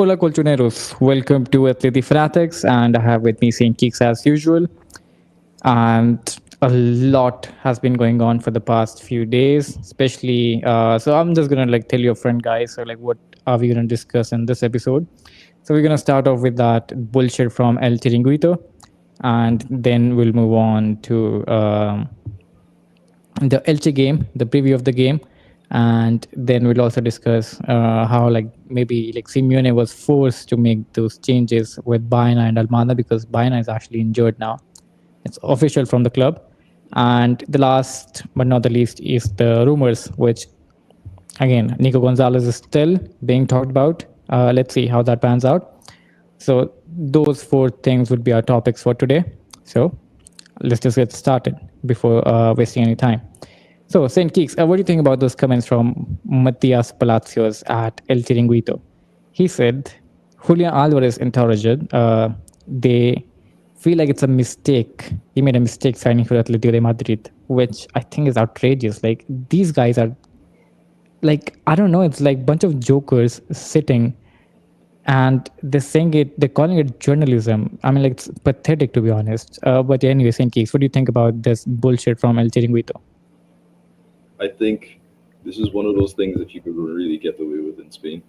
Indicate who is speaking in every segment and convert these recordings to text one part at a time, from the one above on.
Speaker 1: Hola Colchoneros, welcome to Atleti Fanatics, and I have with me Saint Keeks as usual. And a lot has been going on for the past few days, especially. So I'm just gonna tell you upfront, guys. So what are we gonna discuss in this episode? So we're gonna start off with that bullshit from El Chiringuito, and then we'll move on to the Elche game, the preview of the game, and then we'll also discuss how maybe Simeone was forced to make those changes with Baena and Almada because Baena is actually injured now. It's official from the club. And the last but not the least is the rumors, which again Nico Gonzalez is still being talked about. Let's see how that pans out. So those four things would be our topics for today. So let's just get started before wasting any time. So, Saint Keeks, what do you think about those comments from Matias Palacios at El Chiringuito? He said, Julián Álvarez and Torres, they feel like it's a mistake. He made a mistake signing for Atlético Madrid, which I think is outrageous. Like, these guys are, I don't know, it's like a bunch of jokers sitting and they're saying it, they're calling it journalism. I mean, it's pathetic to be honest. But anyway, Saint Keeks, what do you think about this bullshit from El Chiringuito?
Speaker 2: I think this is one of those things that you could really get away with in Spain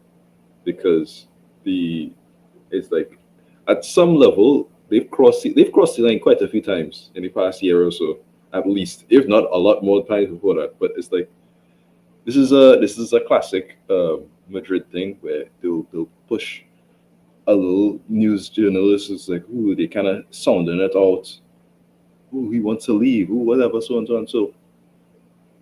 Speaker 2: because it's like at some level they've crossed the line quite a few times in the past year or so, at least, if not a lot more times before that. But it's like this is a classic Madrid thing where they'll push a little news journalist. It's like, ooh, they kind of sounding it out. Ooh, he wants to leave. Ooh, whatever, so and so and so.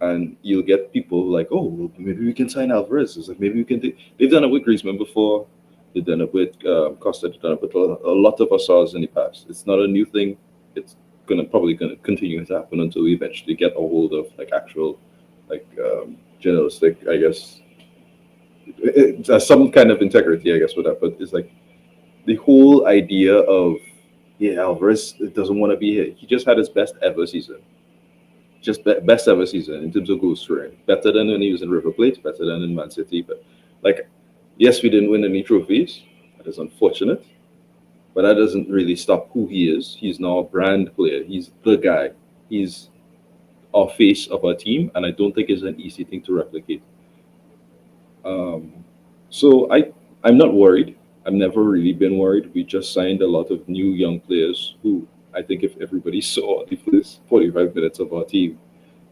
Speaker 2: And you'll get people like, oh, well, maybe we can sign Alvarez. It's like, maybe we can they've done it with Griezmann before. They've done it with Costa. They've done it with a lot of Assars in the past. It's not a new thing. It's probably gonna continue to happen until we eventually get a hold of actual journalistic, I guess, some kind of integrity, I guess, with that. But it's like the whole idea of Alvarez doesn't want to be here. He just had his best ever season. Just best ever season in terms of goal scoring. Better than when he was in River Plate, better than in Man City. But yes, we didn't win any trophies. That is unfortunate. But that doesn't really stop who he is. He's now a brand player. He's the guy. He's our face of our team, and I don't think it's an easy thing to replicate. So I'm not worried. I've never really been worried. We just signed a lot of new young players who I think if everybody saw the first 45 minutes of our team,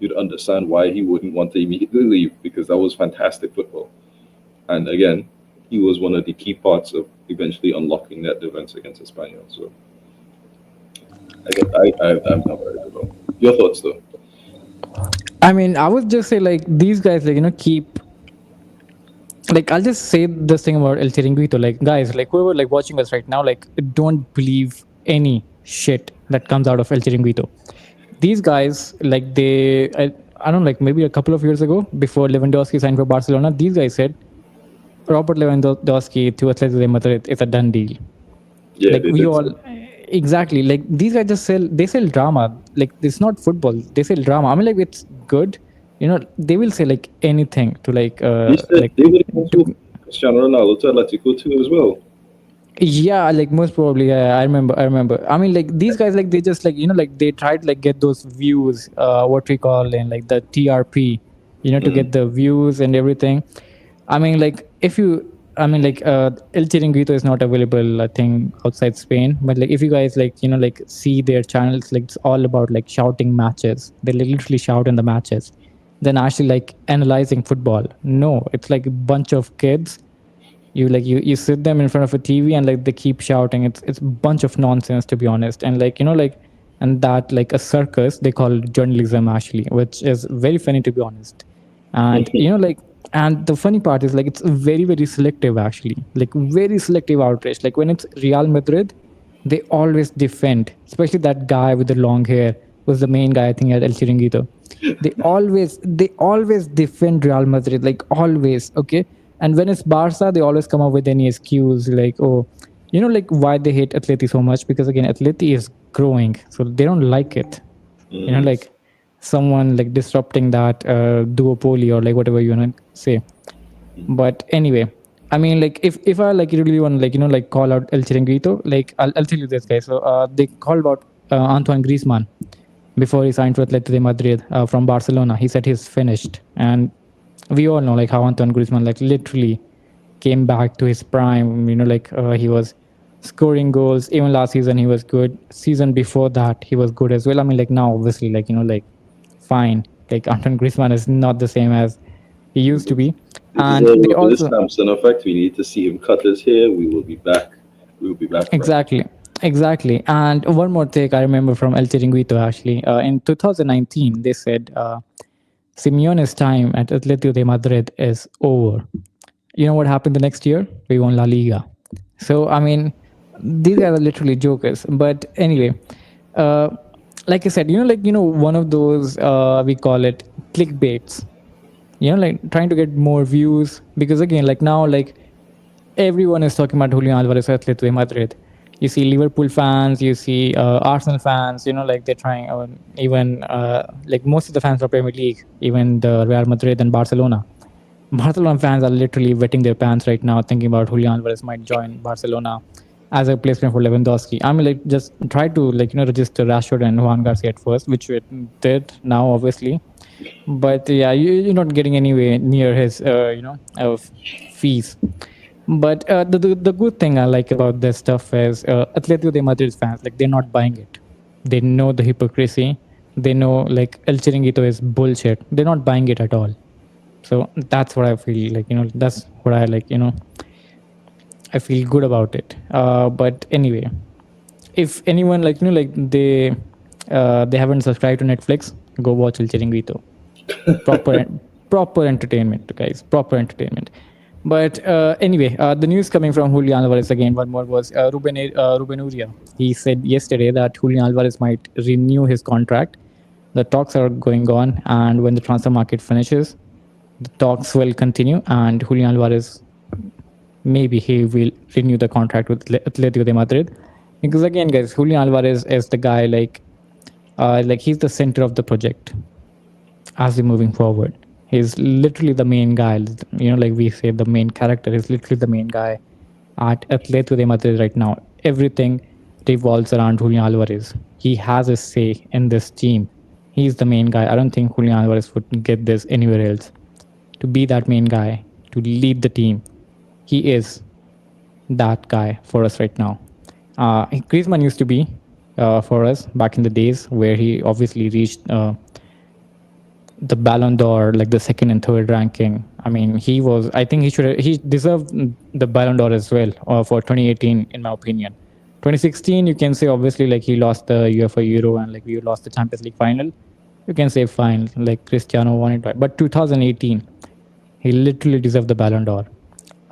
Speaker 2: you'd understand why he wouldn't want to immediately leave, because that was fantastic football. And again, he was one of the key parts of eventually unlocking that defense against Espanyol. So I'm not worried about. Your thoughts, though?
Speaker 1: I mean, I would just say these guys keep I'll just say this thing about El Chiringuito. Guys, whoever watching us right now, don't believe any shit that comes out of El Chiringuito. These guys, I don't know, maybe a couple of years ago, before Lewandowski signed for Barcelona, these guys said Robert Lewandowski to Atletico Madrid is a done deal.
Speaker 2: Yeah,
Speaker 1: we all exactly these guys just sell drama. It's not football. They sell drama. I mean, it's good. They will say anything to
Speaker 2: they would also Cristiano Ronaldo to Atletico too as well.
Speaker 1: Yeah, most probably. Yeah, I remember. I mean, these guys, they just they tried get those views, what we call in the TRP, to get the views and everything. I mean, if you, I mean, El Chiringuito is not available, I think, outside Spain. But if you guys see their channels, it's all about shouting matches. They literally shout in the matches, then actually analyzing football. No, it's a bunch of kids. You sit them in front of a TV and they keep shouting. It's a bunch of nonsense, to be honest. And and that a circus, they call it journalism actually, which is very funny, to be honest. And and the funny part is it's very, very selective actually, very selective outrage. When it's Real Madrid, they always defend, especially that guy with the long hair was the main guy, I think, at El Chiringuito. They always defend Real Madrid, always. Okay. And when it's Barca, they always come up with any excuse oh, why they hate Atleti so much, because again, Atleti is growing, so they don't like it. Someone disrupting that duopoly or whatever you want to say. But anyway, I mean, like if I like really want like like call out El Chiringuito, like I'll tell you this guy. So they called out Antoine Griezmann before he signed for Atletico de Madrid from Barcelona. He said he's finished, and we all know like how Antoine Griezmann like literally came back to his prime. Like he was scoring goals. Even last season he was good. Season before that he was good as well. I mean, like now obviously like like fine. Like Antoine Griezmann is not the same as he used to be,
Speaker 2: This is
Speaker 1: and they
Speaker 2: all this
Speaker 1: also
Speaker 2: Samson effect. We need to see him cut his hair. We will be back. We will be back fresh.
Speaker 1: exactly. Exactly. And one more thing I remember from El Chiringuito actually. In 2019, they said Simeone's time at Atletico de Madrid is over. You know what happened the next year? We won La Liga. So, I mean, these guys are literally jokers. But anyway, uh, like I said, one of those, we call it clickbaits, like trying to get more views. Because again, like now, like everyone is talking about Julián Álvarez at Atletico de Madrid. You see Liverpool fans, you see Arsenal fans, like they're trying, even like most of the fans of Premier League, even the Real Madrid and Barcelona. Barcelona fans are literally wetting their pants right now, thinking about Julián Álvarez might join Barcelona as a replacement for Lewandowski. I mean, like just try to register Rashford and Juan Garcia at first, which we did now, obviously. But yeah, you're not getting anywhere near his fees. But the good thing I like about this stuff is Atletico de Madrid fans, like they're not buying it. They know the hypocrisy. They know like El Chiringuito is bullshit. They're not buying it at all. So that's what I feel like. That's what I like. I feel good about it. But anyway, if anyone like like they haven't subscribed to Netflix, go watch El Chiringuito. Proper proper entertainment, guys. Proper entertainment. But anyway, the news coming from Julián Álvarez again. One more was Ruben Uria. He said yesterday that Julián Álvarez might renew his contract. The talks are going on, and when the transfer market finishes, the talks will continue, and Julián Álvarez maybe he will renew the contract with Atletico de Madrid. Because again, guys, Julián Álvarez is the guy like he's the center of the project as we're moving forward. He's literally the main guy. Like we say, the main character is literally the main guy at Atletico de Madrid right now. Everything revolves around Julián Álvarez. He has a say in this team. He's the main guy. I don't think Julián Álvarez would get this anywhere else. To be that main guy, to lead the team, he is that guy for us right now. Griezmann used to be for us back in the days where he obviously reached the Ballon d'Or, like the second and third ranking. I mean, I think he deserved the Ballon d'Or as well for 2018, in my opinion. 2016, you can say obviously like he lost the UEFA Euro and like we lost the Champions League final. You can say fine, like Cristiano won it, but 2018, he literally deserved the Ballon d'Or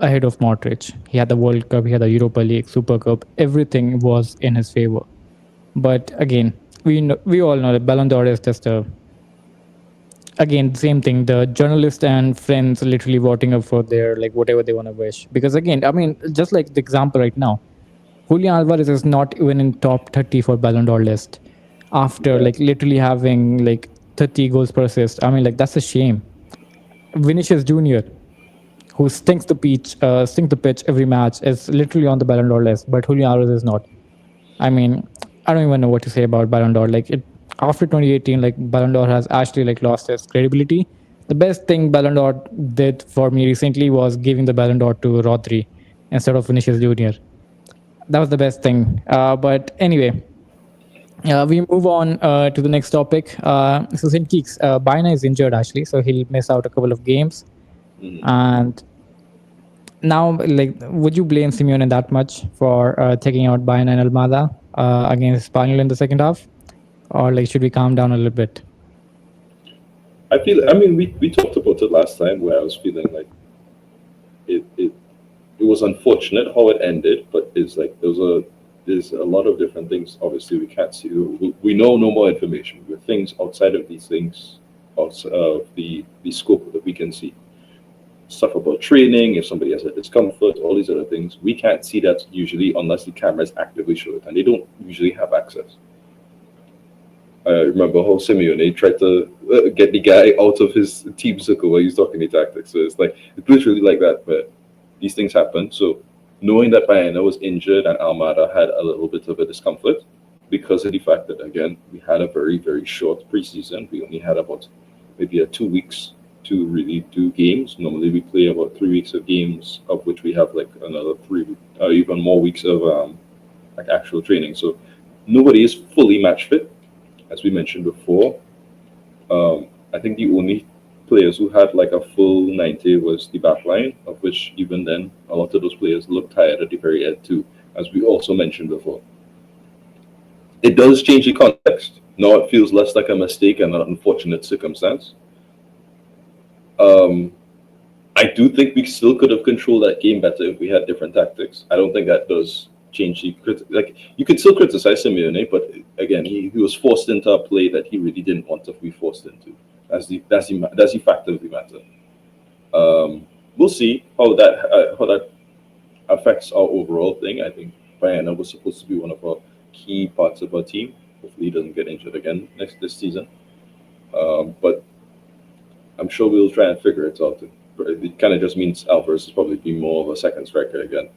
Speaker 1: ahead of Modric. He had the World Cup, he had the Europa League, Super Cup. Everything was in his favor. But again, we all know that Ballon d'Or is just a again same thing, the journalists and friends literally voting up for their like whatever they want to wish. Because again, I mean, just like the example right now, Julian Alvarez is not even in top 30 for Ballon d'Or list after like literally having like 30 goals per assist. I mean, like that's a shame. Vinicius Junior, who stinks the pitch every match, is literally on the Ballon d'Or list, but Julian Alvarez is not. I mean, I don't even know what to say about Ballon d'Or. Like it after 2018, like Ballon d'Or has actually like lost its credibility. The best thing Ballon d'Or did for me recently was giving the Ballon d'Or to Rodri instead of Vinicius Junior. That was the best thing. But anyway, we move on to the next topic. So St. Keeks, Baena is injured actually, so he'll miss out a couple of games. And now, like, would you blame Simeone that much for taking out Baena and Almada against Spaniel in the second half? Or like, should we calm down a little bit?
Speaker 2: I mean, we talked about it last time where I was feeling like it was unfortunate how it ended, but it's like there's a lot of different things. Obviously, we can't see. We know no more information. With things outside of these things, outside of the scope that we can see. Stuff about training, if somebody has a discomfort, all these other things, we can't see that usually unless the cameras actively show it, and they don't usually have access. I remember how Simeone tried to get the guy out of his team circle while he's talking the tactics. So it's like it's literally like that. But these things happen. So knowing that Baena was injured and Almada had a little bit of a discomfort because of the fact that, again, we had a very, very short preseason. We only had about maybe 2 weeks to really do games. Normally we play about 3 weeks of games, of which we have like another three or even more weeks of like actual training. So nobody is fully match fit, as we mentioned before. I think the only players who had like a full 90 was the back line, of which even then a lot of those players looked tired at the very end too, as we also mentioned before. It does change the context. Now it feels less like a mistake and an unfortunate circumstance. Um, I do think we still could have controlled that game better if we had different tactics. I don't think that does change the like. You can still criticize Simeone, but again, he was forced into a play that he really didn't want to be forced into. That's the fact of the matter. We'll see how that affects our overall thing. I think Bayana was supposed to be one of our key parts of our team. Hopefully, he doesn't get injured again this season. But I'm sure we'll try and figure it out. It kind of just means Alvarez is probably be more of a second striker again.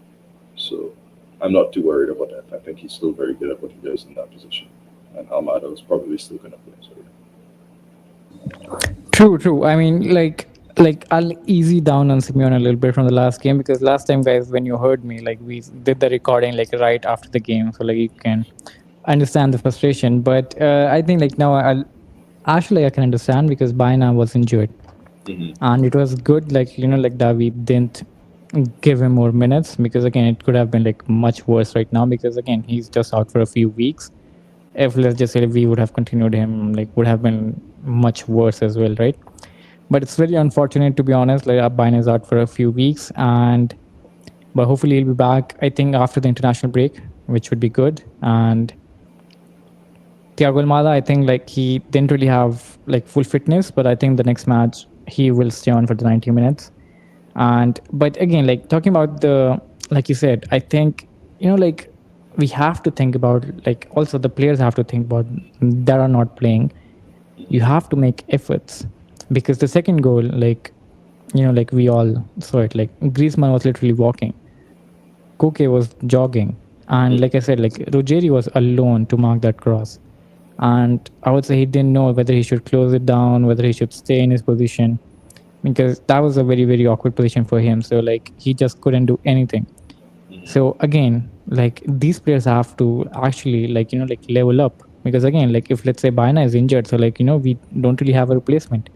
Speaker 2: So I'm not too worried about that. I think he's still very good at what he does in that position. And Almada is probably still going to play. So,
Speaker 1: True. I mean, like I'll easy down on Simeone a little bit from the last game because last time, guys, when you heard me, like we did the recording like right after the game, so like you can understand the frustration. But I think like now I can understand because Baina was injured, and it was good like like that we didn't give him more minutes because again it could have been like much worse right now because again he's just out for a few weeks. If let's just say we would have continued him, like would have been much worse as well, right? But it's very unfortunate to be honest. Like Baina is out for a few weeks, and but hopefully he'll be back. I think after the international break, which would be good. And Thiago Almada, I think like he didn't really have like full fitness, but I think the next match he will stay on for the 90 minutes. And but again, like talking about the like you said, I think like we have to think about like also the players have to think about that are not playing. You have to make efforts because the second goal, like like we all saw it, like Griezmann was literally walking, Koke was jogging, and like I said, like Rogeri was alone to mark that cross. And I would say he didn't know whether he should close it down, whether he should stay in his position, because that was a very, very awkward position for him. So like he just couldn't do anything. So again, like these players have to actually like like level up because again, like if let's say Baina is injured, so like we don't really have a replacement,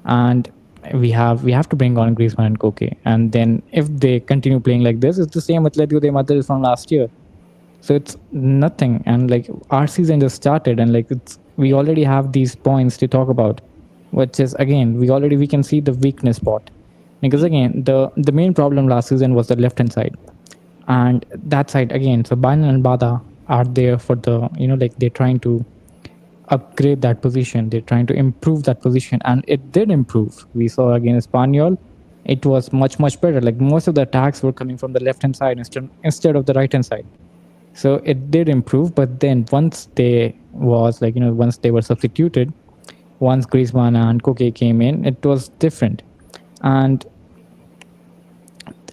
Speaker 1: and we have to bring on Griezmann and Koke, and then if they continue playing like this, it's the same with Atletico de Madrid from last year. So it's nothing, and like our season just started, and like we already have these points to talk about, which is again we can see the weakness spot, because again the main problem last season was the left hand side, and that side again. So Bayan and Bada are there for the like they're trying to upgrade that position, they're trying to improve that position, and it did improve. We saw against Espanyol, it was much better. Like most of the attacks were coming from the left hand side instead of the right hand side. So it did improve, but then once they was like once they were substituted, once Griezmann and Koke came in, it was different. And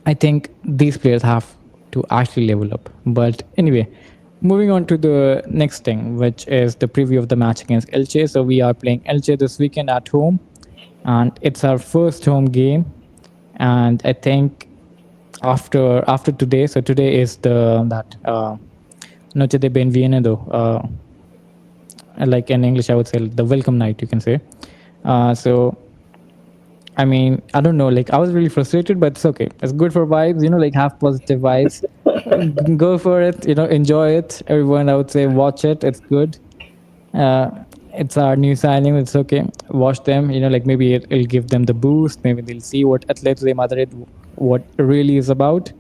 Speaker 1: I think these players have to actually level up. But anyway, moving on to the next thing, which is the preview of the match against Elche. So we are playing Elche this weekend at home, and it's our first home game. And I think after today, so today is the that Noche de Bienvenido, like in English, I would say the welcome night, you can say. So, I mean, I don't know, like I was really frustrated, but it's okay. It's good for vibes, like have positive vibes. Go for it, enjoy it. Everyone, I would say, watch it. It's good. Uh, it's our new signing. It's okay. Watch them. Like maybe it'll give them the boost. Maybe they'll see what Atletico de Madrid what really is about,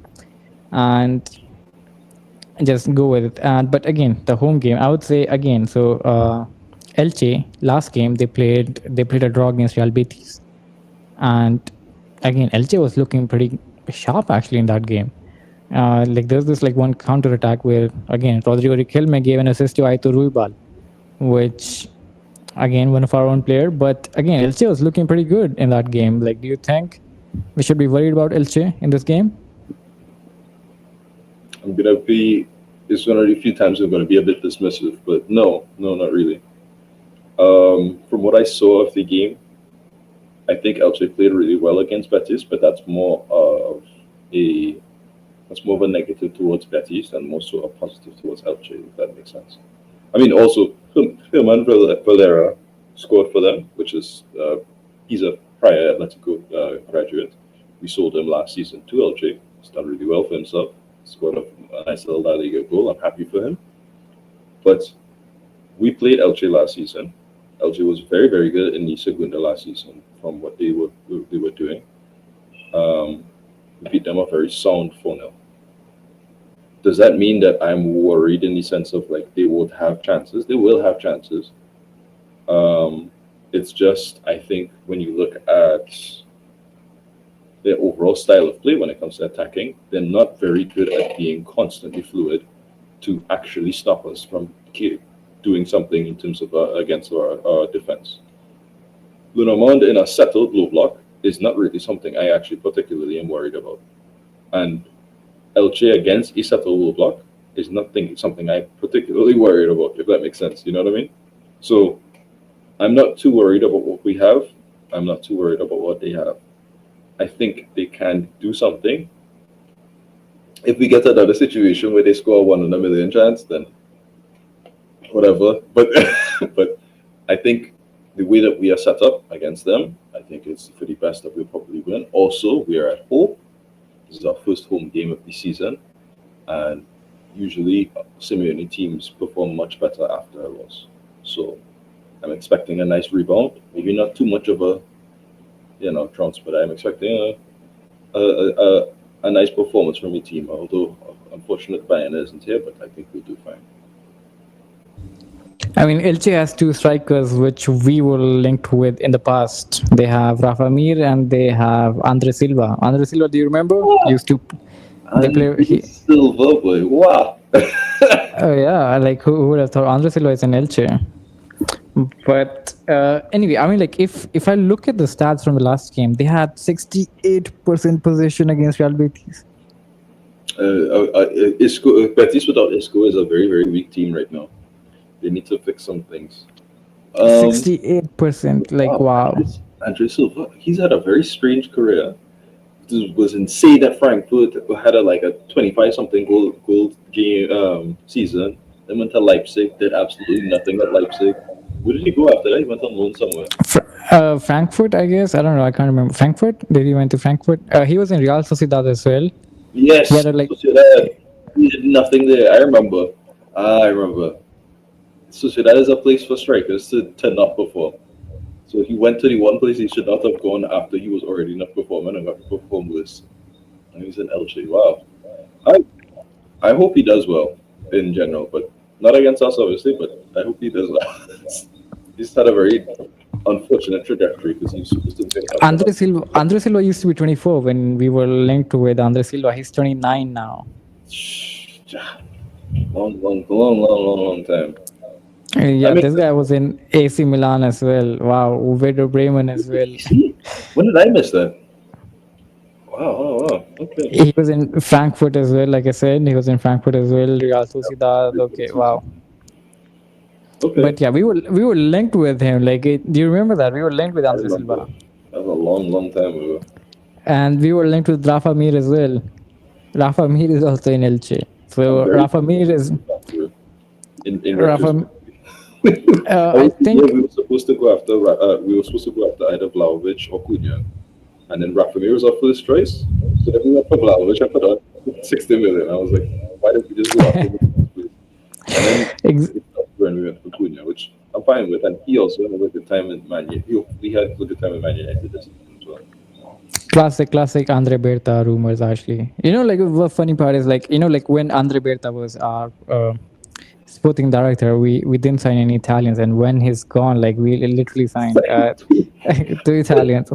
Speaker 1: and just go with it. But again, the home game, I would say again. So Elche last game they played a draw against Real Betis, and again Elche was looking pretty sharp actually in that game. Like there's this like one counter attack where again Rodrigo Riquelme gave an assist to Aitor Ruibal, which again one of our own player. But again Elche was looking pretty good in that game. Like, do you think we should be worried about Elche in this game?
Speaker 2: It's gonna be a few times I'm gonna be a bit dismissive, but no, not really. From what I saw of the game, I think Elche played really well against Betis, but a that's more of a negative towards Betis and more so a positive towards Elche, if that makes sense. I mean, also Herman Valera scored for them, which is he's a prior Atletico graduate. We sold him last season to Elche. He's done really well for himself. Scored a nice little La Liga goal. I'm happy for him. But we played Elche last season. Elche was very, very good in the Segunda last season from what they were doing. We beat them a very sound 4-0. Does that mean that I'm worried in the sense of like they won't have chances? They will have chances. It's just, I think when you look at their overall style of play when it comes to attacking, they're not very good at being constantly fluid to actually stop us from doing something in terms of against our defense. Lunamond in a settled low block is not really something I actually particularly am worried about. And Elche against a settled low block is not something I'm particularly worried about, if that makes sense. You know what I mean? So I'm not too worried about what we have. I'm not too worried about what they have. I think they can do something. If we get another situation where they score 1 in a million chance, then whatever. But but I think the way that we are set up against them, I think it's for the best that we'll probably win. Also, we are at home. This is our first home game of the season, and usually Simeone teams perform much better after a loss. So I'm expecting a nice rebound. Maybe not too much of a trounce, but I'm expecting a nice performance from the team. Although unfortunate Baena isn't here, but I think we'll do fine.
Speaker 1: I mean, Elche has two strikers which we were linked with in the past. They have Rafa Mir and they have Andre Silva. Andre Silva, do you remember? Used to they play
Speaker 2: Silva boy. Wow.
Speaker 1: Oh yeah, like who would have thought Andre Silva is an Elche? But anyway, I mean, like if I look at the stats from the last game, they had 68% possession against Real Betis.
Speaker 2: Betis without Isco is a very, very weak team right now. They need to fix some things.
Speaker 1: 68%, like wow.
Speaker 2: Andre Silva, he's had a very strange career. It was insane at Frankfurt. Had a 25-something goal game season. Then went to Leipzig, did absolutely nothing at Leipzig. Where did he go after that? He went on loan somewhere.
Speaker 1: Frankfurt, I guess. I don't know. I can't remember. Frankfurt? Did he went to Frankfurt? He was in Real Sociedad as well.
Speaker 2: Yes. Sociedad. He did nothing there. I remember. Sociedad is a place for strikers to not perform. So he went to the one place he should not have gone after he was already not performing and got to perform worse. And he's in Elche. Wow. I hope he does well in general, but not against us obviously, but I hope he does well. He's had a very unfortunate trajectory because he's supposed to be
Speaker 1: Andre Silva used to be 24 when we were linked with Andre Silva. He's 29 now.
Speaker 2: Long time.
Speaker 1: Yeah, this guy was in AC Milan as well. Wow, Werder Bremen as well.
Speaker 2: When did I miss that? Wow. Okay.
Speaker 1: He was in Frankfurt as well, like I said. He was in Frankfurt as well. Real Sociedad. Okay, wow.
Speaker 2: Okay.
Speaker 1: But yeah, we were linked with him. Like, do you remember that? We were linked with Andre Silva.
Speaker 2: That was a long time ago.
Speaker 1: And we were linked with Rafa Mir as well. Rafa Mir is also in Elche. So Rafa Mir is...
Speaker 2: In
Speaker 1: Rafa... I think
Speaker 2: we were supposed to go after either Vlahovic or Cunha, and then Rafa Mir was our first choice. So then we went for Vlahovic. I put on 60 million. I was like, why didn't we just go after him? And then when we went for Cunha, which I'm fine with, and he also had a good time in Man United. We had a good time in Man United this season as well.
Speaker 1: Classic Andre Berta rumors actually. Like the funny part is like when Andre Berta was our sporting director, we didn't sign any Italians, and when he's gone, like we literally signed 2 Italians.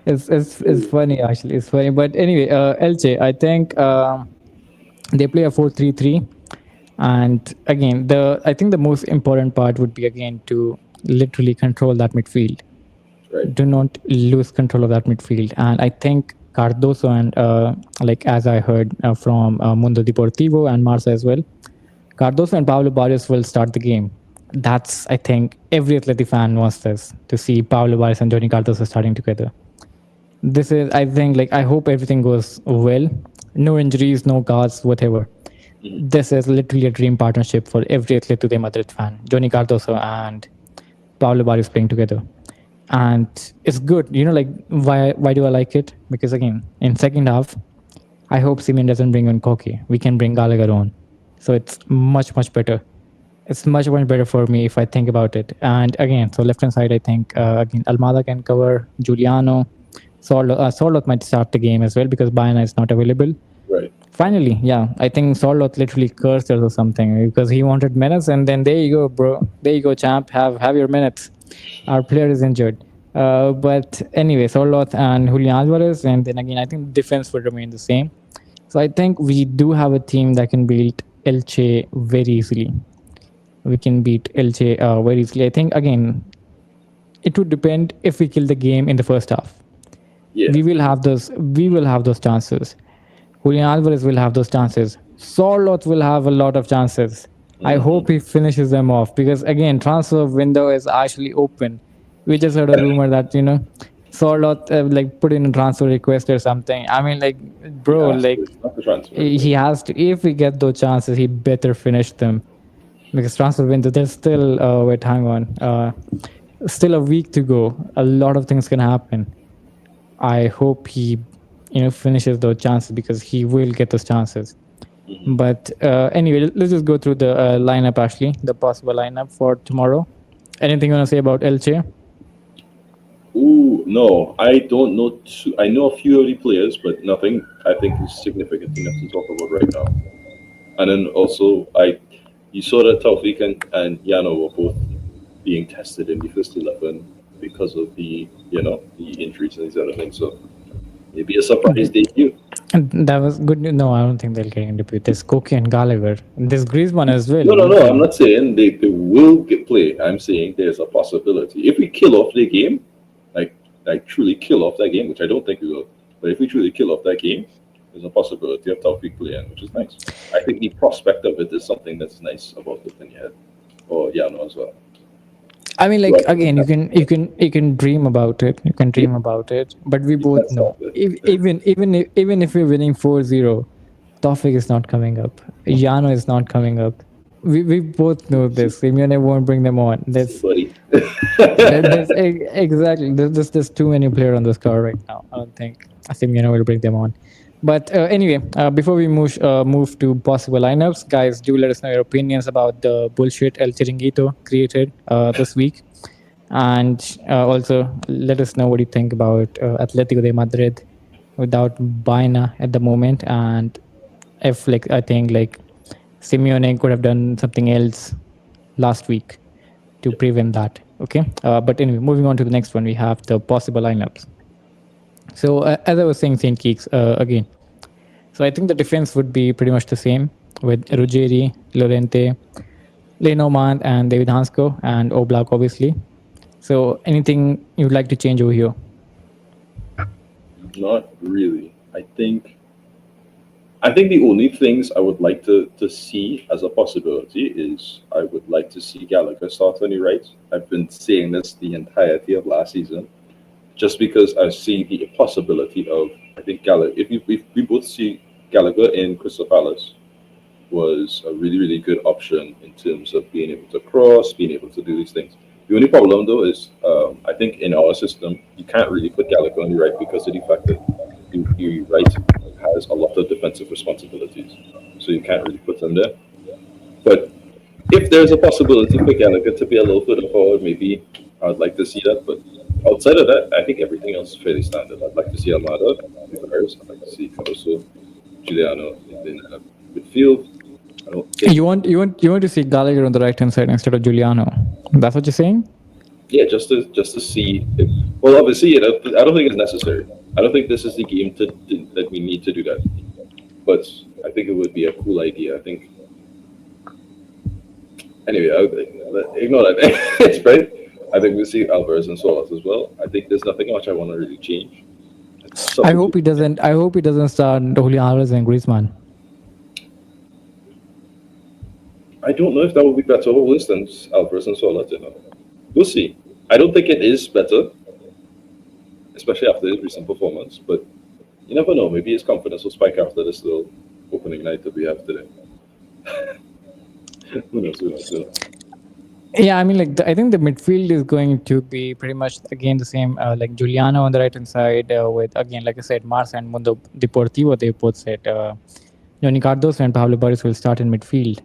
Speaker 1: It's funny actually. It's funny, but anyway, Elche, I think they play a 4-3-3, and again, I think the most important part would be again to literally control that midfield.
Speaker 2: Right.
Speaker 1: Do not lose control of that midfield. And I think Cardoso and like as I heard from Mundo Deportivo and Marca as well, Cardoso and Pablo Barrios will start the game. That's, I think, every Atleti fan wants this, to see Pablo Barrios and Johnny Cardoso starting together. This is, I think, like, I hope everything goes well. No injuries, no cards, whatever. This is literally a dream partnership for every Atletico de Madrid fan. Johnny Cardoso and Pablo Barrios playing together. And it's good. Like, why do I like it? Because again, in second half, I hope Simeone doesn't bring on Koke. We can bring Gallagher on. So it's much better. It's much better for me if I think about it. And again, so left hand side, I think again Almada can cover Giuliano. Sorloth might start the game as well because Baena is not available.
Speaker 2: Right.
Speaker 1: Finally, yeah, I think Sorloth literally cursed us or something because he wanted minutes, and then there you go, bro. There you go, champ. Have your minutes. Our player is injured. But anyway, Sorloth and Julián Álvarez, and then again, I think defense would remain the same. So I think we do have a team that can beat Elche very easily. We can beat Elche very easily. I think again, it would depend if we kill the game in the first half.
Speaker 2: Yeah.
Speaker 1: We will have those. We will have those chances. Julian Alvarez will have those chances. Sorloth will have a lot of chances. I hope he finishes them off because again, transfer window is actually open. We just heard a rumor that Sorloth like put in a transfer request or something. I mean, like, bro,
Speaker 2: Has
Speaker 1: like
Speaker 2: to. Not the transfer.
Speaker 1: he has to. If we get those chances, he better finish them because transfer window. There's still wait, hang on. Still a week to go. A lot of things can happen. I hope he, finishes those chances because he will get those chances. But anyway, let's just go through the lineup, Ashley, the possible lineup for tomorrow. Anything you want to say about Elche?
Speaker 2: Ooh, no, I don't know. I know a few of the players, but nothing I think is significant enough to talk about right now. And then also, you saw that Taufik and Yano were both being tested in the first 11 because of the injuries and these other things. So maybe a surprise debut.
Speaker 1: And that was good news. No, I don't think they'll get in debut. There's Koke and Gallagher. There's Griezmann as well.
Speaker 2: No. I'm not saying they will get play. I'm saying there's a possibility. If we kill off the game, like truly kill off that game, which I don't think we will, but if we truly kill off that game, there's a possibility of Taufik playing, which is nice. I think the prospect of it is something that's nice about it in your head. Or Yano as well.
Speaker 1: I mean, like,
Speaker 2: Right.
Speaker 1: again, you can dream about it. You can dream about it. But we both
Speaker 2: That's
Speaker 1: know,
Speaker 2: not
Speaker 1: even if we're winning 4-0, Taufik is not coming up. Yano is not coming up. We both know this. Simeone won't bring them on.
Speaker 2: buddy.
Speaker 1: Exactly. There's too many players on this car right now. I don't think Simeone will bring them on. But anyway, before we move to possible lineups, guys, do let us know your opinions about the bullshit El Chiringuito created this week, and also let us know what you think about Atletico de Madrid without Baena at the moment, and if like I think like Simeone could have done something else last week to prevent that. Okay, but anyway, moving on to the next one, we have the possible lineups. So as I was saying, Saint Keeks again. So I think the defense would be pretty much the same with Ruggeri, Lorente, Lenormand, and David Hansko, and Oblak, obviously. So anything you'd like to change over here?
Speaker 2: Not really. I think the only things I would like to see as a possibility is I would like to see Gallagher start on the right. I've been saying this the entirety of last season, just because I see the possibility of, I think Gallagher, if we both see Gallagher in Crystal Palace was a really good option in terms of being able to cross, being able to do these things. The only problem though is I think in our system you can't really put Gallagher on the right because of the fact that the right has a lot of defensive responsibilities, so you can't really put him there. But if there's a possibility for Gallagher to be a little further forward, maybe I'd like to see that. But outside of that, I think everything else is fairly standard. I'd like to see Almada, I'd like to see Caruso, Giuliano in midfield. I don't think,
Speaker 1: You want to see Gallagher on the right hand side instead of Giuliano. That's what you're saying?
Speaker 2: yeah, just to see. Well, obviously, I don't think it's necessary. I don't think this is the game that we need to do that. But I think it would be a cool idea. I think. Anyway, ignore that. It's right. I think we see Alvarez and Solas as well. I think there's nothing much I want to really change.
Speaker 1: I hope he
Speaker 2: Substitute.
Speaker 1: doesn't. I hope he doesn't start Julián Álvarez and Griezmann.
Speaker 2: I don't know if that would be better or worse than Alvarez and Solas. We'll see. I don't think it is better, especially after his recent performance. But you never know. Maybe his confidence will spike after this little opening night that we have today. Who knows? Who knows? Who knows?
Speaker 1: Yeah, I mean, like I think the midfield is going to be pretty much again the same. Like Giuliano on the right hand side, with again, like I said, Mars and Mundo Deportivo. They both said Johnny Cardos and Pablo Barrios will start in midfield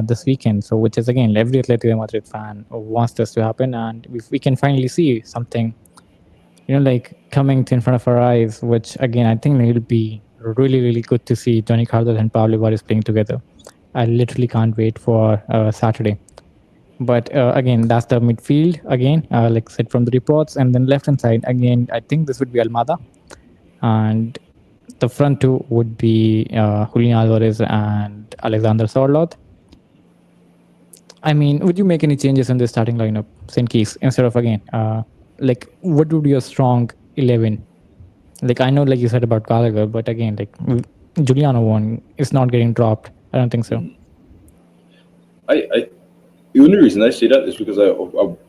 Speaker 1: this weekend. So, which is again, every Atletico Madrid fan wants this to happen, and if we can finally see something, like coming to in front of our eyes, which again, I think it'll be really, really good to see Johnny Cardos and Pablo Barrios playing together. I literally can't wait for Saturday. But again, that's the midfield again, like I said from the reports, and then left hand side again. I think this would be Almada, and the front two would be Julián Álvarez and Alexander Sorloth. I mean, would you make any changes in the starting lineup, St. Keys, instead of again, like what would be your strong 11? Like I know, like you said about Gallagher, but again, like Giuliano one is not getting dropped. I don't think so.
Speaker 2: The only reason I say that is because I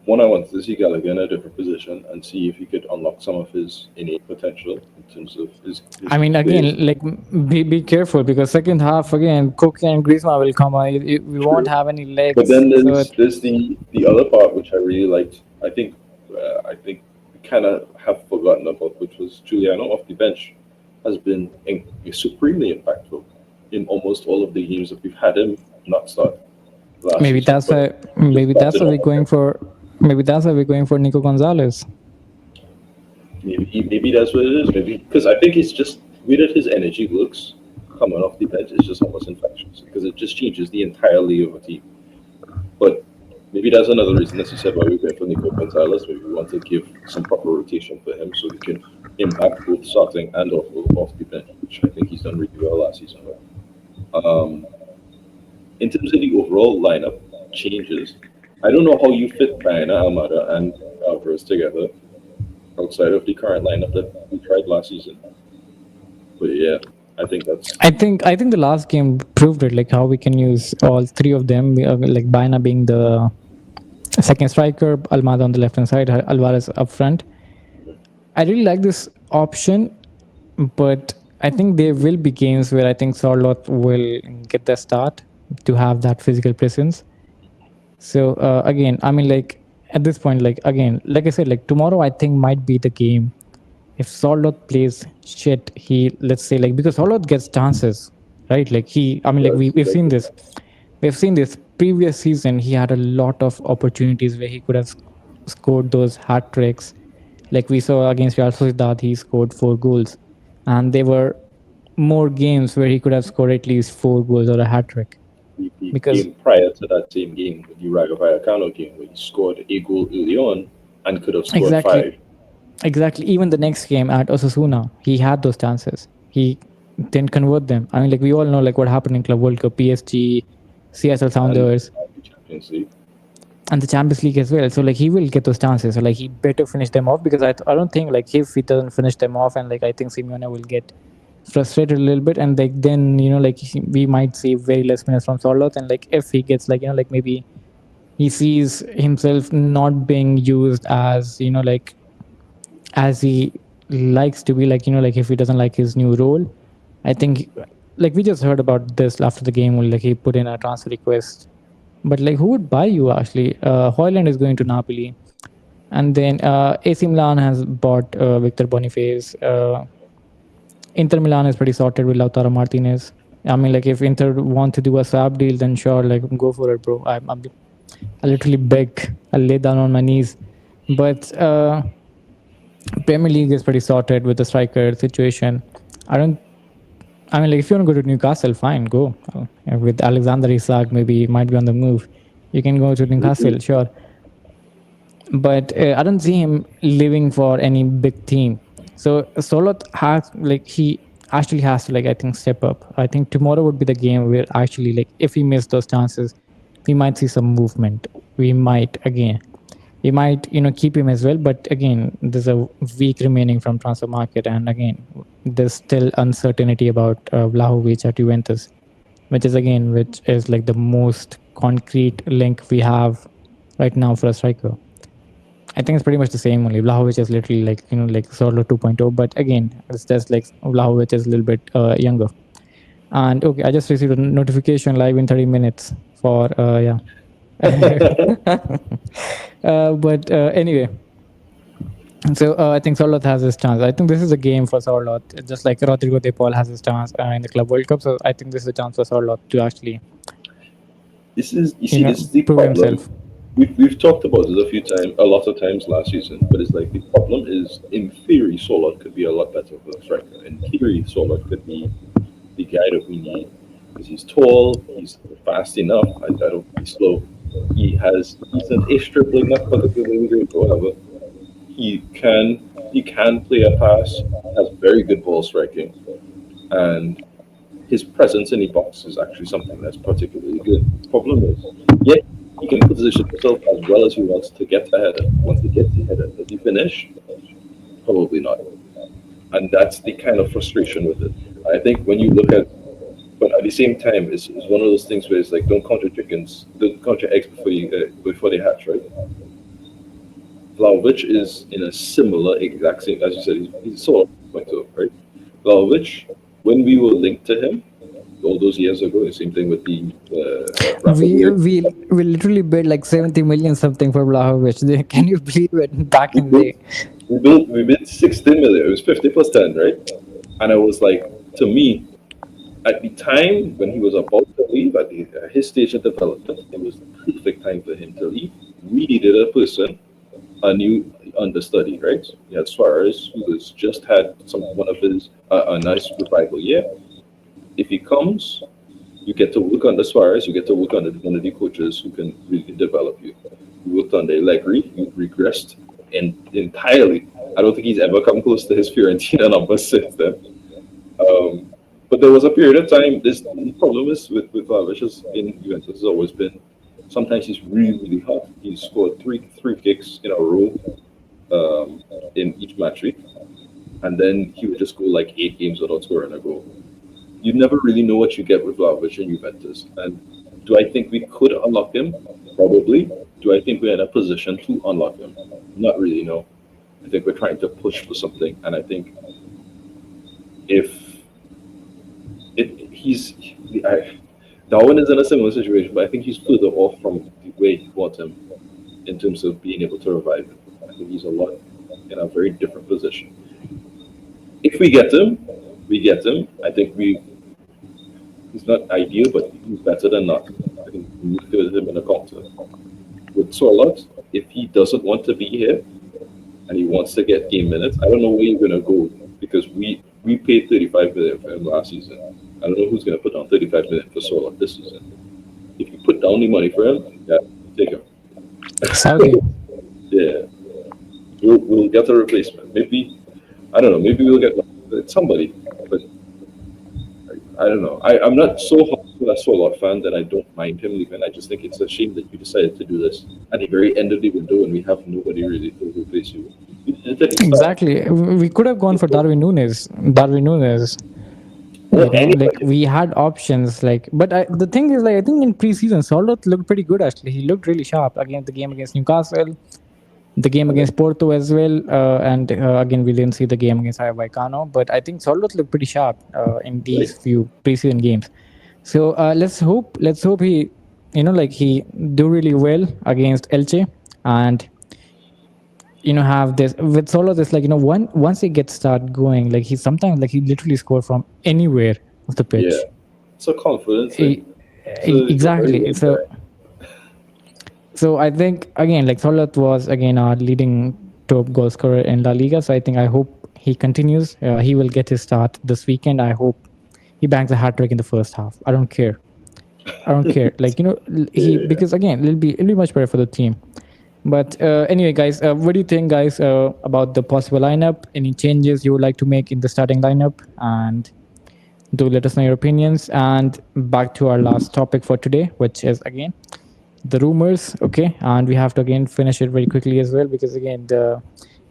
Speaker 2: wanted to see Gallagher in a different position and see if he could unlock some of his innate potential in terms of his
Speaker 1: I mean, again, like be careful because second half again, Cook and Griezmann will come. We won't have any legs.
Speaker 2: But then there's the other part which I really liked. I think we kind of have forgotten about, which was Giuliano off the bench has been supremely impactful in almost all of the games that we've had him not start.
Speaker 1: Maybe that's why. Maybe that's why we're going for. Maybe that's why we're going for Nico Gonzalez.
Speaker 2: Maybe that's what it is. Maybe because I think it's just way that his energy works coming off the bench is just almost infectious because it just changes the entire league of a team. But maybe that's another reason, as you said, why we're going for Nico Gonzalez. Maybe we want to give some proper rotation for him so he can impact both starting and off the bench, which I think he's done really well last season. In terms of the overall lineup changes, I don't know how you fit Baena, Almada, and Alvarez together outside of the current lineup that we tried last season. But yeah, I think that's.
Speaker 1: I think the last game proved it, like how we can use all three of them, like Baena being the second striker, Almada on the left hand side, Alvarez up front. I really like this option, but I think there will be games where I think Sorloth will get the start to have that physical presence. So again, I mean, like at this point, like again, like I said, like tomorrow I think might be the game. If Sorloth plays shit, let's say like because Sorloth gets chances, right? Like we've seen this. We've seen this previous season. He had a lot of opportunities where he could have scored those hat tricks. Like we saw against Real Sociedad, he scored 4 goals, and there were more games where he could have scored at least 4 goals or a hat trick.
Speaker 2: Because game prior to that same game, the Raga Vallecano game, where he scored a goal early on and could have scored 5.
Speaker 1: Exactly. Even the next game at Osasuna, he had those chances. He didn't convert them. I mean, like we all know, like what happened in Club World Cup, PSG, CSL Sounders,
Speaker 2: and the Champions League,
Speaker 1: and the Champions League as well. So like he will get those chances. So like he better finish them off because I don't think like if he doesn't finish them off, and like I think Simeone will get frustrated a little bit, and like then like we might see very less minutes from Sorloth, and like if he gets like like maybe he sees himself not being used as like as he likes to be, like like if he doesn't like his new role. I think like we just heard about this after the game, like he put in a transfer request, but like who would buy you actually? Højlund is going to Napoli, and then AC Milan has bought Victor Boniface. Inter Milan is pretty sorted with Lautaro Martinez. I mean, like if Inter want to do a swap deal, then sure, like go for it, bro. I literally beg. I lay down on my knees. But Premier League is pretty sorted with the striker situation. I mean, like if you want to go to Newcastle, fine, go. With Alexander Isak, maybe he might be on the move. You can go to Newcastle, sure. But I don't see him living for any big team. So Sorloth has he actually has to I think step up. I think tomorrow would be the game where actually if he missed those chances, we might see some movement. We might again. he might keep him as well. But again, there's a week remaining from transfer market, and again, there's still uncertainty about Vlahovic at Juventus, which is like the most concrete link we have right now for a striker. I think it's pretty much the same only. Vlahovic is literally like Solo 2.0, but again, it's just like Vlahovic is a little bit younger. And okay, I just received a notification live in 30 minutes for yeah. But anyway, so I think Sorloth has his chance. I think this is a game for Sorloth, just like Rodrigo De Paul has his chance in the Club World Cup. So I think this is a chance for Sorloth to actually
Speaker 2: This is this is the
Speaker 1: prove
Speaker 2: problem.
Speaker 1: himself.
Speaker 2: We've talked about this a lot of times last season, but it's like the problem is, in theory, Solot could be a lot better for a striker. In theory, Solot could be the guy that we need because he's tall, he's fast enough. I don't think he's slow. He's an ish dribbling, not particularly good, whatever. He can play a pass, has very good ball striking, and his presence in the box is actually something that's particularly good. The problem is, yeah, he can position himself as well as he wants to get a header. Once he gets the header, does he finish? Probably not. And that's the kind of frustration with it. I think when you look at, but at the same time, it's one of those things where it's like, don't count your eggs before they hatch, right? Vlahovic is in a similar exact same, as you said, he's sort of point to, right? Vlahovic, when we were linked to him all those years ago, the same thing with the
Speaker 1: We literally bid like 70 million something for Vlahovic. Can you believe it? Back in the day,
Speaker 2: we bid 16 million. It was 50 plus 10, right? And I was like, to me, at the time when he was about to leave, at his stage of development, it was the perfect time for him to leave. We needed a new understudy, right? You had Suarez, who has just had one of his a nice revival year. If he comes, you get to work under Suarez, you get to work under one of the coaches who can really develop you. You worked under Allegri, you regressed entirely. I don't think he's ever come close to his Fiorentina numbers since then. But there was a period of time, the problem is with Vlahovic in Juventus has always been, sometimes he's really, really hot. He scored three kicks in a row in each match week. And then he would just go like 8 games without scoring a goal. You never really know what you get with Vlahovic in Juventus. And do I think we could unlock him? Probably. Do I think we're in a position to unlock him? Not really, no. I think we're trying to push for something. And I think if Darwin is in a similar situation, but I think he's further off from the way he wants him in terms of being able to revive him. I think he's in a very different position. If we get him, I think he's not ideal, but he's better than not. I think we put him in a counter. With Sorloth, if he doesn't want to be here and he wants to get game minutes, I don't know where you're going to go, because we paid 35 million for him last season. I don't know who's going to put down 35 million for Sorloth this season. If you put down the money for him, yeah, take him.
Speaker 1: Saudi.
Speaker 2: Yeah. We'll get a replacement. Maybe, I don't know, maybe we'll get somebody, but I don't know. I'm not so hot a Sorloth fan that I don't mind him leaving. I just think it's a shame that you decided to do this at the very end of the window and we have nobody really to replace you.
Speaker 1: Exactly. We could have gone for Darwin Nunes. Like we had options, but the thing is, I think in preseason, Sorloth looked pretty good actually. He looked really sharp against the game against Newcastle, the game against Porto as well, and again we didn't see the game against Rayo Vallecano, but I think Sorloth looked pretty sharp in these few preseason games. So let's hope he, he do really well against Elche, and have this with Sorloth. It's once he gets start going, he sometimes he literally score from anywhere of the pitch.
Speaker 2: Yeah, it's a confidence.
Speaker 1: Exactly. So I think again, Sorloth was again our leading top goal scorer in La Liga. So I hope he continues. He will get his start this weekend. I hope he bangs a hat trick in the first half. I don't care. Because again, it'll be much better for the team. But anyway, guys, what do you think, guys, about the possible lineup? Any changes you would like to make in the starting lineup? And do let us know your opinions. And back to our last topic for today, which is again the rumors, okay, and we have to again finish it very quickly as well because again the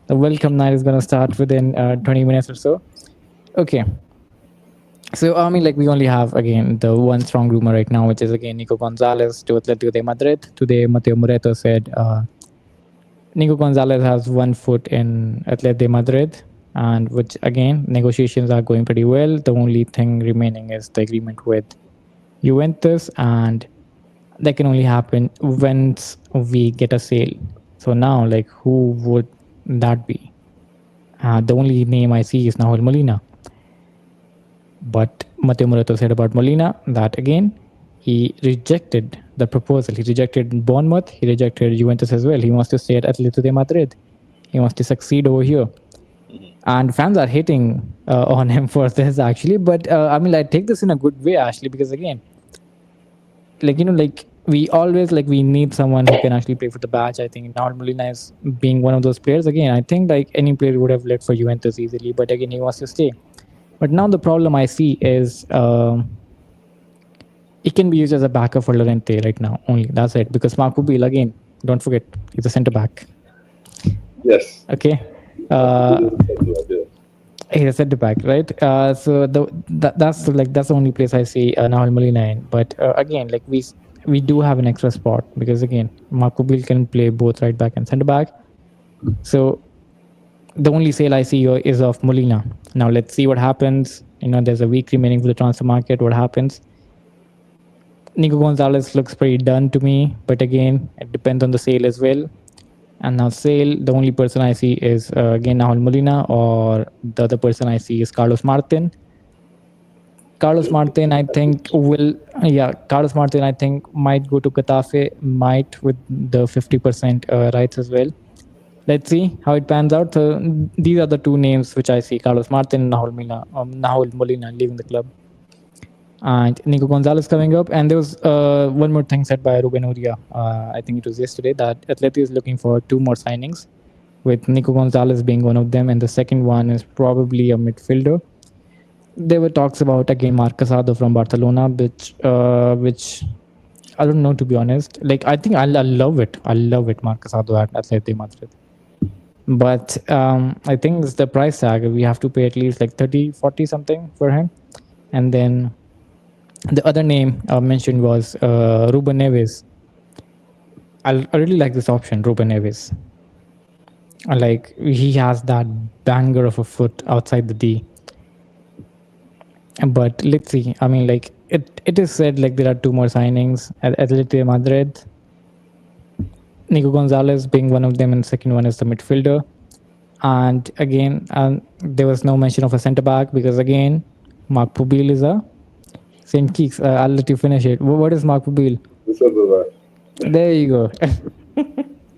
Speaker 1: welcome night is gonna start within 20 minutes or so. Okay, so I mean, like we only have again the one strong rumor right now, which is again Nico Gonzalez to Atletico de Madrid. Today, Mateo Moreto said Nico Gonzalez has 1 foot in Atletico de Madrid, and which again negotiations are going pretty well. The only thing remaining is the agreement with Juventus, and that can only happen once we get a sale. So now, like, who would that be? The only name I see is Nahuel Molina. But Mateo Moreto said about Molina that again, he rejected the proposal. He rejected Bournemouth. He rejected Juventus as well. He wants to stay at Atletico de Madrid. He wants to succeed over here. And fans are hating on him for this actually. But I mean, I take this in a good way actually because again, like like we always like we need someone who can actually play for the badge. I think now Molina is being one of those players. Again, I think like any player would have left for Juventus easily, but again he wants to stay. But now the problem I see is it can be used as a backup for Lorente right now only. That's it. Because Marco Bill, again, don't forget, he's a centre back.
Speaker 2: Yes.
Speaker 1: Okay. He's a centre back, right? So that's the only place I see Nahuel Molina in. But again, like we do have an extra spot because again, Marco Bill can play both right back and centre back. So the only sale I see here is of Molina. Now let's see what happens. There's a week remaining for the transfer market. What happens? Nico Gonzalez looks pretty done to me, but again, it depends on the sale as well. And now sale, the only person I see is again Nahuel Molina, or the other person I see is Carlos Martin. Carlos Martin, I think Carlos Martin, I think might go to Getafe, might with the 50% rights as well. Let's see how it pans out. So these are the two names which I see: Carlos Martin and Nahuel Molina leaving the club, and Nico Gonzalez coming up. And there was one more thing said by Ruben Uria. I think it was yesterday that Atleti is looking for two more signings, with Nico Gonzalez being one of them, and the second one is probably a midfielder. There were talks about again Marc Casado from Barcelona, which I don't know, to be honest. Like I think I love it. I love it, Marc Casado at Atleti Madrid. But I think it's the price tag. We have to pay at least like 30, 40 something for him. And then the other name mentioned was Ruben Neves. I really like this option, Ruben Neves. Like he has that banger of a foot outside the D. But let's see. I mean, like it is said like there are two more signings at Atletico Madrid. Nico Gonzalez being one of them, and the second one is the midfielder. And again, there was no mention of a centre back because again, Marc Pubil is a St. Keeks. I'll let you finish it. What is Marc Pubil?
Speaker 2: The centre back.
Speaker 1: There you go.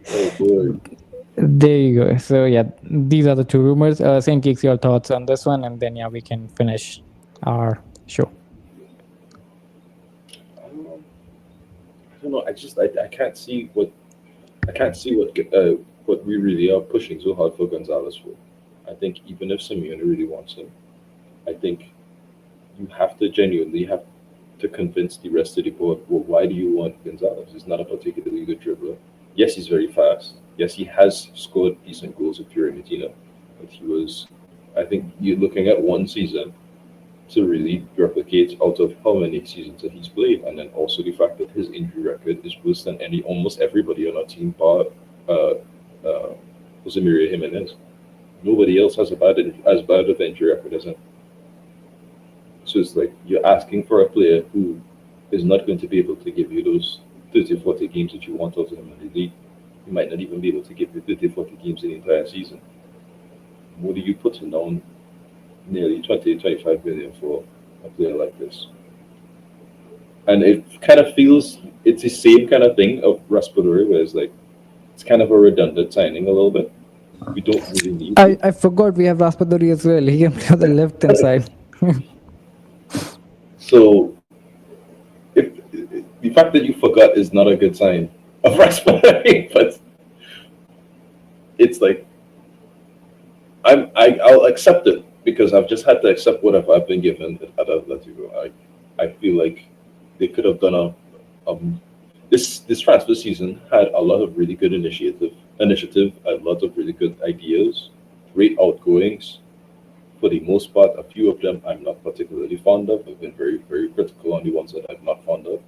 Speaker 2: Oh boy.
Speaker 1: There you go. So yeah, these are the two rumors. St. Keeks, your thoughts on this one, and then yeah, we can finish our show.
Speaker 2: I don't know. I can't see what what we really are pushing so hard for Gonzalez for. I think even if Simeone really wants him, I think you have to genuinely have to convince the rest of the board. Well, why do you want Gonzalez? He's not a particularly good dribbler. Yes, he's very fast. Yes, he has scored decent goals with Fiorentina, but I think you're looking at one season to really replicate out of how many seasons that he's played, and then also the fact that his injury record is worse than almost everybody on our team, bar Jose Maria Jimenez. Nobody else has as bad of an injury record as him. So it's like you're asking for a player who is not going to be able to give you those 30, 40 games that you want out of him in the league. He might not even be able to give you 30, 40 games in the entire season. What are you putting down nearly 20, 25 million for a player like this? And it kind of feels it's the same kind of thing of Raspadori, where it's like it's kind of a redundant signing a little bit. We don't really need
Speaker 1: I forgot we have Raspadori as well. He can play on the left hand side.
Speaker 2: So if the fact that you forgot is not a good sign of Raspadori, but it's like I'll accept it because I've just had to accept whatever I've been given at Atletico. I feel like they could have done this transfer season had a lot of really good initiative, a lot of really good ideas, great outgoings. For the most part, a few of them I'm not particularly fond of. I've been very critical on the ones that I'm not fond of.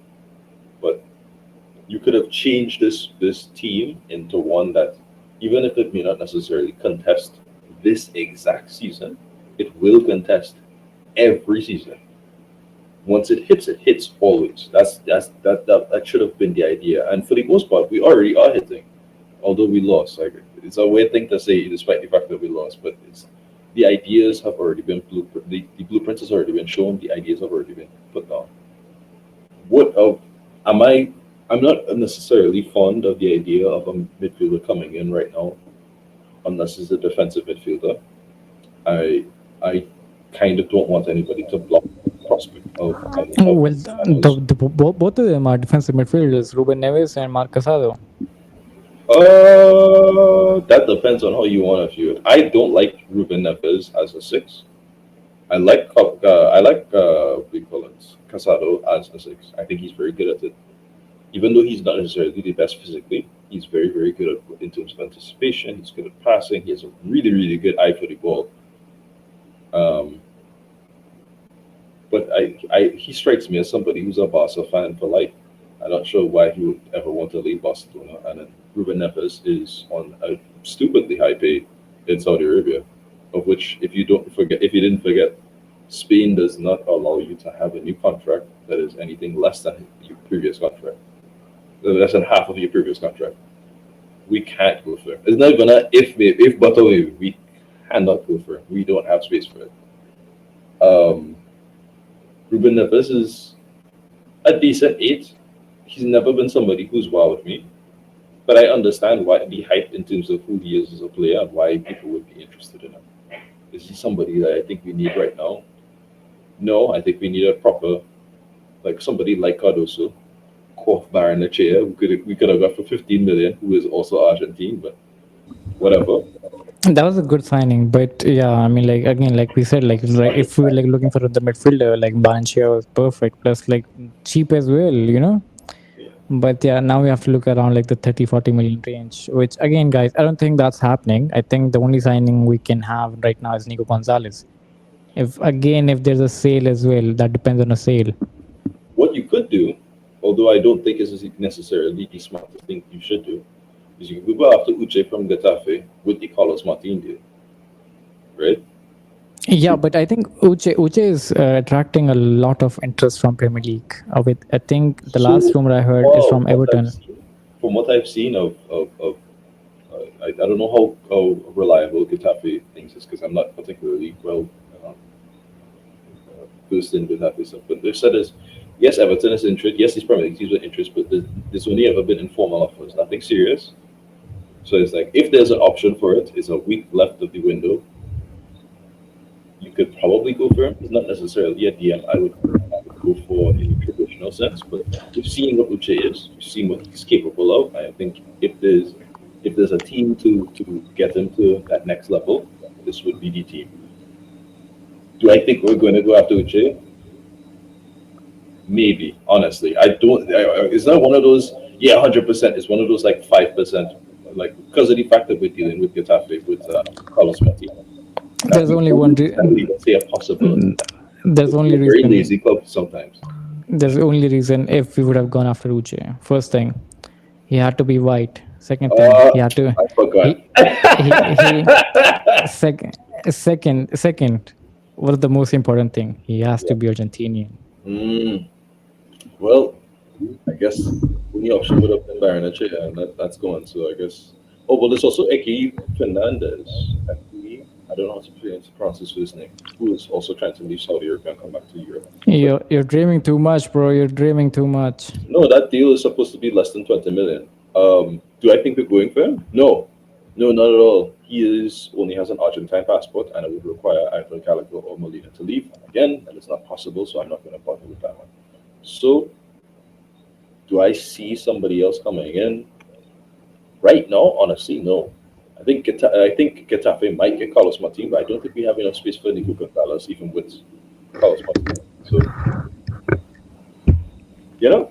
Speaker 2: But you could have changed this team into one that, even if it may not necessarily contest this exact season, it will contest every season. Once it hits always. That should have been the idea. And for the most part, we already are hitting, although we lost. Like, it's a weird thing to say, despite the fact that we lost. But it's the ideas have already been the blueprints has already been shown. The ideas have already been put down. What am I? I'm not necessarily fond of the idea of a midfielder coming in right now, unless it's a defensive midfielder. I kind of don't want anybody to block the prospect
Speaker 1: Oh,
Speaker 2: of
Speaker 1: well, both of them are defensive midfielders, Ruben Neves and Marc Casado.
Speaker 2: That depends on how you want to view it. I don't like Ruben Neves as a six. I like what do you call it, Casado as a six. I think he's very good at it. Even though he's not necessarily the best physically, he's very good in terms of anticipation. He's good at passing. He has a really good eye for the ball. Um, but he strikes me as somebody who's a Barca fan for life. I'm not sure why he would ever want to leave Barcelona. And then Ruben Neves is on a stupidly high pay in Saudi Arabia, of which, if you didn't forget, Spain does not allow you to have a new contract that is anything less than your previous contract, less than half of your previous contract. We can't go for it. It's not even a if but only. We cannot go for it. We don't have space for it. Um, Ruben Neves is a decent eight. He's never been somebody who's wowed me, but I understand why the hype in terms of who he is as a player and why people would be interested in him. Is he somebody that I think we need right now? No, I think we need a proper, like somebody like Cardoso, Kof Barrenechea, we could have got for 15 million, who is also Argentine, but whatever.
Speaker 1: That was a good signing, but yeah, I mean, like again, like we said, like if we were like looking for the midfielder, like Banchia was perfect, plus like cheap as well, you know.
Speaker 2: Yeah.
Speaker 1: But yeah, now we have to look around like the 30-40 million range, which again, guys, I don't think that's happening. I think the only signing we can have right now is Nico Gonzalez. If there's a sale as well, that depends on a sale.
Speaker 2: What you could do, although I don't think is necessarily the smartest thing you should do, is you could go after Uche from Getafe with the Carlos Martin deal, right?
Speaker 1: Yeah, but I think Uche is attracting a lot of interest from Premier League. With I think the last
Speaker 2: So,
Speaker 1: rumor I heard is
Speaker 2: well,
Speaker 1: from Everton.
Speaker 2: from what I've seen of I don't know how reliable Getafe things is because I'm not particularly well uh, versed in Getafe stuff. But they've said is yes, Everton is interested. Yes, these Premier League teams are interested, but there's only ever been informal offers, nothing serious. So it's like if there's an option for it, it's a week left of the window. You could probably go for him. It's not necessarily a DM I would go for in a traditional sense, but we've seen what Uche is. We've seen what he's capable of. I think if there's a team to get him to that next level, this would be the team. Do I think we're going to go after Uche? Maybe. Honestly, I don't. It's not one of those. Yeah, 100%. It's one of those like 5%, like because of the fact that we're dealing with Getafe with Carlos Martin.
Speaker 1: There's only one.
Speaker 2: I would even say a possibility.
Speaker 1: There's only
Speaker 2: They're a very
Speaker 1: reason.
Speaker 2: lazy club sometimes.
Speaker 1: There's only reason if we would have gone after Uche. First thing, he had to be white. Second thing, he had to.
Speaker 2: I forgot.
Speaker 1: He second second. What is the most important thing? He has to be Argentinian.
Speaker 2: Mm, well, I guess the option would have been Baroneche, and that's gone. So I guess. Oh, well, there's also Eki Fernandez. I don't know how to pronounce his first name. Who is also trying to leave Saudi Arabia and come back to Europe.
Speaker 1: You're dreaming too much, bro. You're dreaming too much.
Speaker 2: No, that deal is supposed to be less than 20 million. Do I think we're going for him? No, not at all. He only has an Argentine passport, and it would require either Calico or Molina to leave. And again, that is not possible, so I'm not going to bother with that one. So, do I see somebody else coming in? Right now, honestly, no. I think Getafe might get Carlos Martin, but I don't think we have enough space for Nico Gonzalez, even with Carlos Martin. So, you know,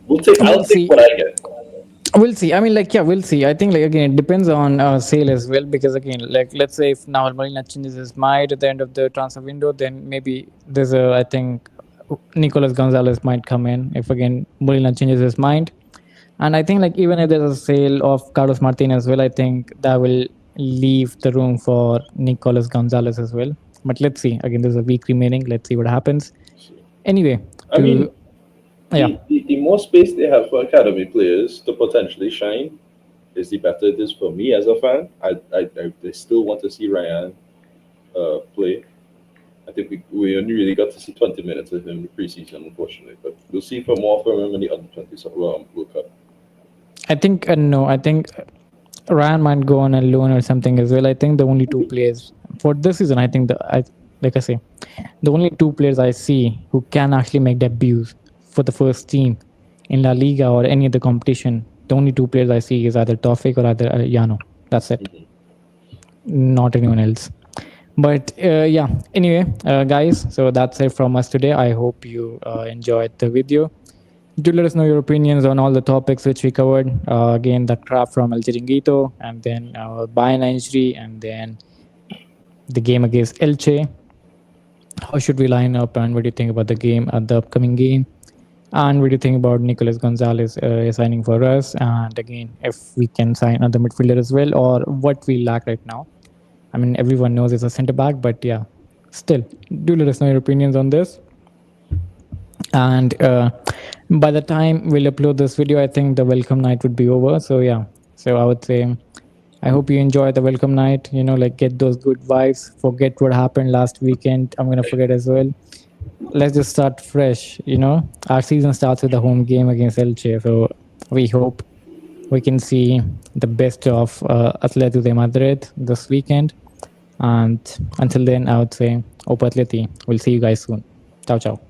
Speaker 2: I'll
Speaker 1: We'll
Speaker 2: take
Speaker 1: see.
Speaker 2: what I get.
Speaker 1: We'll see. I mean, like, yeah, we'll see. I think, like, again, it depends on sale as well. Because, again, like, let's say if now Molina changes his mind at the end of the transfer window, then maybe there's a, I think, Nicolas Gonzalez might come in if, again, Molina changes his mind. And I think, like, even if there's a sale of Carlos Martin as well, I think that will leave the room for Nicolas Gonzalez as well. But let's see. Again, there's a week remaining. Let's see what happens. Anyway,
Speaker 2: I mean,
Speaker 1: yeah.
Speaker 2: the more space they have for academy players to potentially shine is the better it is for me as a fan. I still want to see Ryan play. I think we only really got to see 20 minutes of him in the preseason, unfortunately. But we'll see for more from him in the under 20 World Cup.
Speaker 1: I think no. I think Ryan might go on a loan or something as well. I think the only two players for this season, I think like I say, the only two players I see who can actually make debuts for the first team in La Liga or any other competition, the only two players I see is either Tofik or either Yano. That's it. Not anyone else. But yeah, anyway, guys, so that's it from us today. I hope you enjoyed the video. Do let us know your opinions on all the topics which we covered. Again, the crap from El Chiringuito, and then Baena injury, and then the game against Elche. How should we line up, and what do you think about the game at the upcoming game? And what do you think about Nicolas Gonzalez signing for us? And again, if we can sign another midfielder as well, or what we lack right now. I mean, everyone knows it's a centre back, but yeah, still, do let us know your opinions on this. And by the time we'll upload this video, I think the welcome night would be over. So yeah, so I would say I hope you enjoy the welcome night. You know, like get those good vibes. Forget what happened last weekend. I'm gonna forget as well. Let's just start fresh. You know, our season starts with a home game against Elche. So we hope we can see the best of Atlético Madrid this weekend. And until then, I would say, Opa Atleti. We'll see you guys soon. Ciao, ciao.